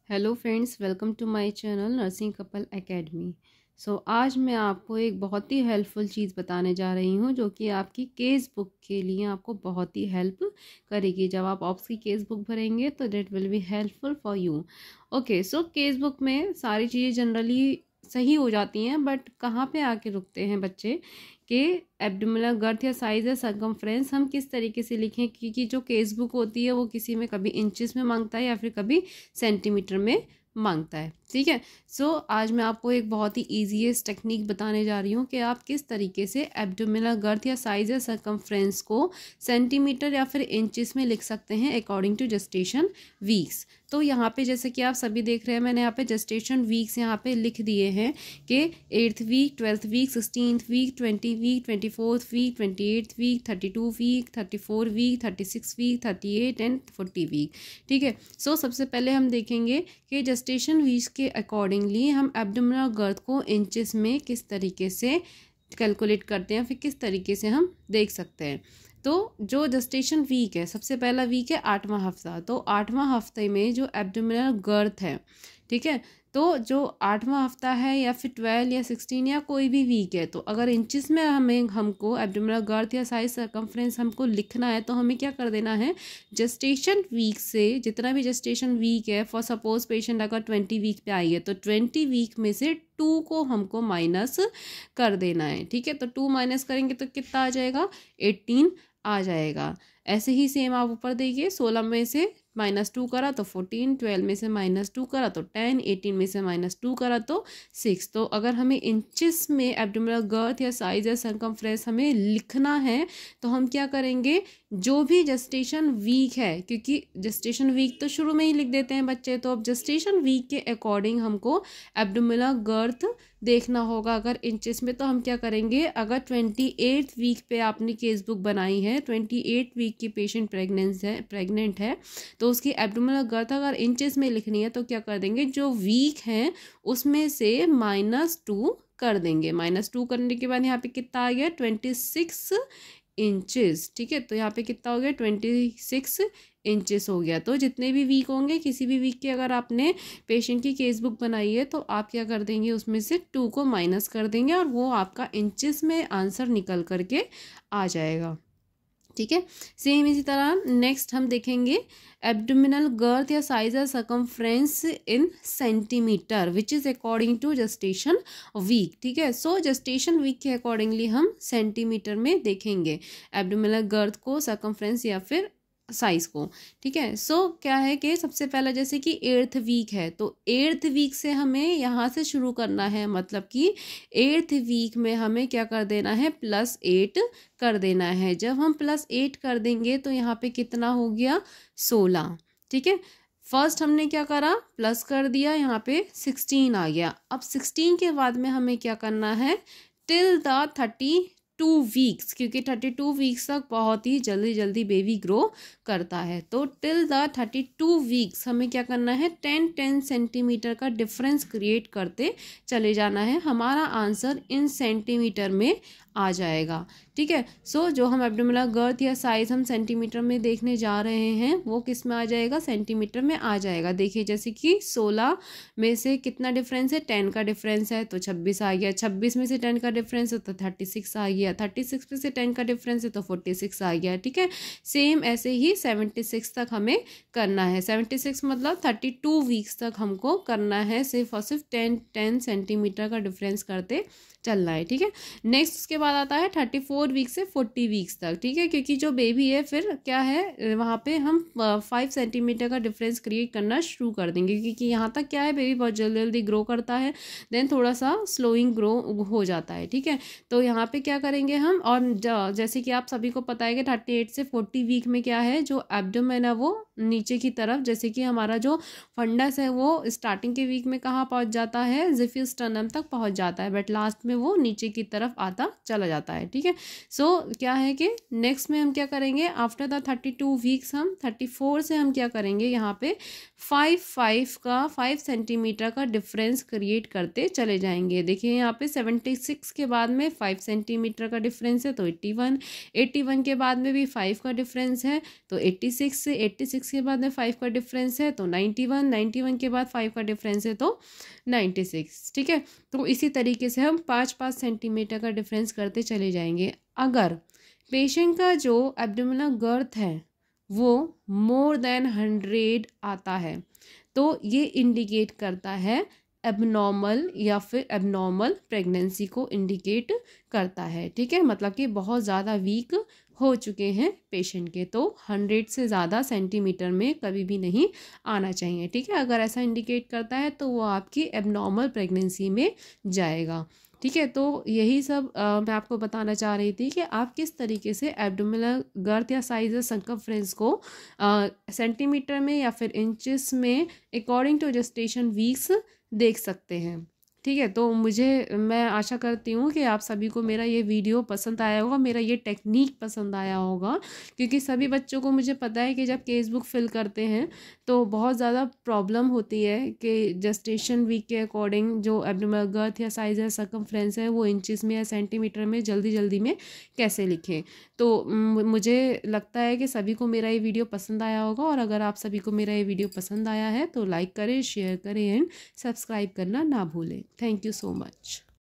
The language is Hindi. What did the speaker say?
Hello friends, welcome to my channel nursing couple academy. आज मैं आपको एक बहुत ही हेल्पफुल चीज़ बताने जा रही हूँ जो कि आपकी केस बुक के लिए आपको बहुत ही हेल्प करेगी। जब आप ऑप्स की केस बुक भरेंगे तो that will be helpful for you. Okay, case book में सारी चीज़ें जनरली सही हो जाती हैं, बट कहाँ पे आके रुकते हैं बच्चे के एब्डोमिनल गर्थ या साइज या सरकमफ्रेंस हम किस तरीके से लिखें, क्योंकि जो केस बुक होती है वो किसी में कभी इंचेस में मांगता है या फिर कभी सेंटीमीटर में मांगता है। ठीक है, आज मैं आपको एक बहुत ही ईजीएस्ट टेक्निक बताने जा रही हूँ कि आप किस तरीके से एब्डोमिनल गर्थ या साइज या सरकमफ्रेंस को सेंटीमीटर या फिर इंचेस में लिख सकते हैं अकॉर्डिंग टू जेस्टेशन वीक्स। तो यहाँ पे जैसे कि आप सभी देख रहे हैं, मैंने यहाँ पे जेस्टेशन वीक्स यहाँ पे लिख दिए हैं कि 8th week, 12th week, 16th week, 20 week, 24th week, 28th week, 32 week, 34 week, 36 week, 38 and 40 week. ठीक है, सबसे पहले हम देखेंगे कि जेस्टेशन वीक्स के अकॉर्डिंगली हम एब्डोमिनल गर्थ को इंचेस में किस तरीके से कैलकुलेट करते हैं, फिर किस तरीके से हम देख सकते हैं। तो जो जेस्टेशन वीक है, सबसे पहला वीक है 8वां हफ्ता। तो 8वां हफ्ते में जो एब्डोमिनल गर्थ है, ठीक है, तो जो 8वां हफ्ता है या फिर 12 या 16 या कोई भी वीक है, तो अगर इंचेस में हमको एब्डोमिनल गर्थ या साइज सरकमफ्रेंस हमको लिखना है तो हमें क्या कर देना है, जेस्टेशन वीक से जितना भी जेस्टेशन वीक है, फॉर सपोज पेशेंट अगर 20 वीक पे आई है तो 20 वीक में से 2 को हमको माइनस कर देना है। ठीक है, तो 2 माइनस करेंगे तो कितना आ जाएगा, 18 आ जाएगा। ऐसे ही सेम आप ऊपर देखिए, 16 में से -2 करा तो 14, 12 में से -2 करा तो 10, 18 में से -2 करा तो 6। तो अगर हमें इंचेस में एब्डोमिनल गर्थ या साइज या सरकमफ्रेंस हमें लिखना है तो हम क्या करेंगे, जो भी जेस्टेशन वीक है, क्योंकि जेस्टेशन वीक तो शुरू में ही लिख देते हैं बच्चे, तो अब जेस्टेशन वीक के अकॉर्डिंग हमको एब्डोमिनल गर्थ देखना होगा। अगर इंचेस में तो हम क्या करेंगे, अगर 28 वीक पे आपने केस बुक बनाई है, 28 वीक की पेशेंट प्रेग्नेंट है तो उसकी एब्डोमिनल गर्थ अगर इंचेस में लिखनी है तो क्या कर देंगे, जो वीक हैं उसमें से -2 कर देंगे। -2 करने के बाद यहाँ पे कितना आ गया, 26 इंचेस। ठीक है, तो यहाँ पे कितना हो गया, 26 इंचेस हो गया। तो जितने भी वीक होंगे, किसी भी वीक के अगर आपने पेशेंट की केस बुक बनाई है तो आप क्या कर देंगे, उसमें से 2 को माइनस कर देंगे और वो आपका इंचेस में आंसर निकल करके आ जाएगा। ठीक है, सेम इसी तरह नेक्स्ट हम देखेंगे एब्डोमिनल गर्थ या साइज या circumference in centimetre which is according to gestation week. ठीक है, जेस्टेशन वीक के अकॉर्डिंगली हम सेंटीमीटर में देखेंगे एब्डोमिनल गर्थ को, सरकमफ्रेंस या फिर साइज को। ठीक है, क्या है कि सबसे पहला जैसे कि 8th वीक है तो 8th वीक से हमें यहाँ से शुरू करना है, मतलब कि 8th वीक में हमें क्या कर देना है, +8 कर देना है। जब हम +8 कर देंगे तो यहाँ पे कितना हो गया, 16। ठीक है, फर्स्ट हमने क्या करा, प्लस कर दिया, यहाँ पे 16 आ गया। अब 16 के बाद में हमें क्या करना है, टिल द 32 वीक्स, क्योंकि 32 वीक्स तक बहुत ही जल्दी जल्दी बेबी ग्रो करता है। तो टिल द 32 वीक्स हमें क्या करना है, 10 सेंटीमीटर का डिफरेंस क्रिएट करते चले जाना है। हमारा आंसर इन सेंटीमीटर में आ जाएगा। ठीक है, जो हम एब्डोमिनल गर्थ या साइज हम सेंटीमीटर में देखने जा रहे हैं वो किस में आ जाएगा, सेंटीमीटर में आ जाएगा। देखिए जैसे कि 16 में से कितना डिफरेंस है, 10 का डिफरेंस है तो 26 आ गया। 26 में से 10 का डिफरेंस है तो 36 आ गया। 36 में से 10 का डिफरेंस है तो 46 आ गया। ठीक है, सेम ऐसे ही 76 तक हमें करना है। 76 मतलब 32 वीक्स तक हमको करना है, सिर्फ और सिर्फ 10 सेंटीमीटर का डिफरेंस करते चलना है। ठीक है, नेक्स्ट उसके बाद आता है 34 वीक से 40 वीक्स तक। ठीक है, क्योंकि जो बेबी है फिर क्या है, वहाँ पे हम 5 सेंटीमीटर का डिफरेंस क्रिएट करना शुरू कर देंगे, क्योंकि यहाँ तक क्या है, बेबी बहुत जल्दी जल्दी ग्रो करता है, देन थोड़ा सा स्लोइंग ग्रो हो जाता है। ठीक है, तो यहाँ पे क्या करेंगे हम, और जैसे कि आप सभी को पता है कि 38 से 40 वीक में क्या है, जो एब्डोमेन है वो नीचे की तरफ, जैसे कि हमारा जो फंडस है वो स्टार्टिंग के वीक में कहाँ पहुँच जाता है, ज़िफियस स्टर्नम तक पहुँच जाता है, बट लास्ट में वो नीचे की तरफ आता चला जाता है। ठीक है, सो क्या है कि नेक्स्ट में हम क्या करेंगे, आफ्टर द 32 वीक्स हम 34 से हम क्या करेंगे, यहाँ पे 5 सेंटीमीटर का डिफरेंस क्रिएट करते चले जाएंगे। देखिए यहाँ पे 76 के बाद में 5 सेंटीमीटर का डिफरेंस है तो 81 के बाद में भी 5 का डिफरेंस है तो 86 के बाद में 5 का डिफरेंस है तो 91 के बाद 5 का डिफरेंस है तो 96। ठीक है, तो इसी तरीके से हम 5 सेंटीमीटर का डिफरेंस करते चले जाएंगे। अगर पेशेंट का जो एब्डोमिनल गर्थ है वो मोर देन 100 आता है तो ये इंडिकेट करता है एबनॉर्मल या फिर एबनॉर्मल प्रेगनेंसी को इंडिकेट करता है। ठीक है, मतलब कि बहुत ज़्यादा वीक हो चुके हैं पेशेंट के, तो 100 से ज़्यादा सेंटीमीटर में कभी भी नहीं आना चाहिए। ठीक है, अगर ऐसा इंडिकेट करता है तो वो आपकी एबनॉर्मल प्रेगनेंसी में जाएगा। ठीक है, तो यही सब मैं आपको बताना चाह रही थी कि आप किस तरीके से एब्डोमिनल गर्थ या साइज या सर्कमफ्रेंस को सेंटीमीटर में या फिर इंचेस में अकॉर्डिंग टू जेस्टेशन वीक्स देख सकते हैं। ठीक है, तो मैं आशा करती हूँ कि आप सभी को मेरा ये वीडियो पसंद आया होगा, मेरा ये टेक्निक पसंद आया होगा, क्योंकि सभी बच्चों को मुझे पता है कि जब केस बुक फिल करते हैं तो बहुत ज़्यादा प्रॉब्लम होती है कि जेस्टेशन वीक के अकॉर्डिंग जो एब्डोमिनल गर्थ या साइज या सर्कमफ्रेंस है वो इंचेस में या सेंटीमीटर में जल्दी में कैसे लिखें। तो मुझे लगता है कि सभी को मेरा ये वीडियो पसंद आया होगा, और अगर आप सभी को मेरा ये वीडियो पसंद आया है तो लाइक करें, शेयर करें एंड सब्सक्राइब करना ना भूलें। Thank you so much.